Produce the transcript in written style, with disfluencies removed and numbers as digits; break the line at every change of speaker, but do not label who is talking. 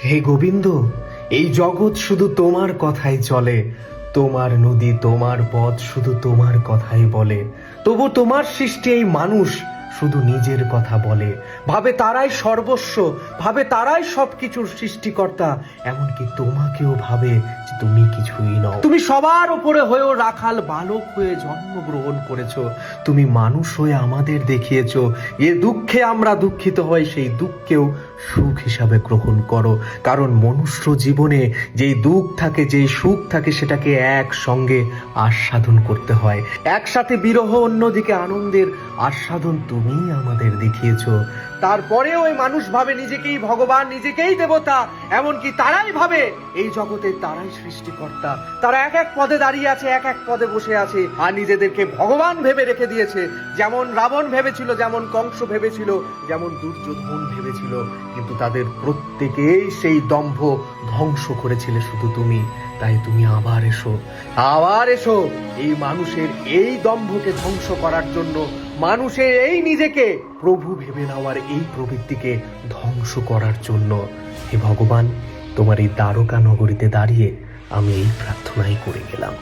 হে গোবিন্দ, এই জগৎ শুধু তোমার কথাই চলে, তোমার নদী তোমার পথ শুধু তোমার কথাই বলে। তবু তোমার সৃষ্টি এই মানুষ শুধু নিজের কথা বলে, ভাবে তারাই সর্বস্ব, ভাবে তারাই সবকিছুর সৃষ্টিকর্তা, এমনকি তোমাকেও ভাবে যে তুমি কিছুই নও। তুমি সবার উপরে হয়েও রাখাল বালক হয়ে জন্মগ্রহণ করেছো, তুমি মানুষ হয়ে আমাদের দেখিয়েছো এ দুঃখে আমরা দুঃখিত হই, সেই দুঃখকেও সুখ হিসাবে গ্রহণ করো। কারণ মনুষ্য জীবনে যেই দুঃখ থাকে, যেই সুখ থাকে, সেটাকে একসঙ্গে আস্বাদন করতে হয়। একসাথে বিরহ, অন্যদিকে আনন্দের আস্বাদন তুমিই আমাদের দেখিয়েছো। তারপরেও ওই মানুষ ভাবে নিজেকেই ভগবান, নিজেকেই দেবতা, এমনকি তারাই ভাবে এই জগতে তারাই সৃষ্টিকর্তা। তারা এক এক পদে দাঁড়িয়ে আছে, এক এক পদে বসে আছে, আর নিজেদেরকে ভগবান ভেবে রেখে দিয়েছে। যেমন রাবণ ভেবেছিল, যেমন কংস ভেবেছিল, যেমন দুর্যোধন ভেবেছিল, কিন্তু তাদের প্রত্যেকেই সেই দম্ভ ধ্বংস করেছিলে শুধু তুমি। তাই তুমি আবার এসো, আবার এসো এই মানুষের এই দম্ভকে ধ্বংস করার জন্য, মানুষের এই নিজেকে প্রভু ভেবে নেওয়ার এই প্রবৃত্তিকে ধ্বংস করার জন্য। হে ভগবান, তোমার এই দ্বারকা নগরীতে দাঁড়িয়ে আমি এই প্রার্থনাই করে গেলাম।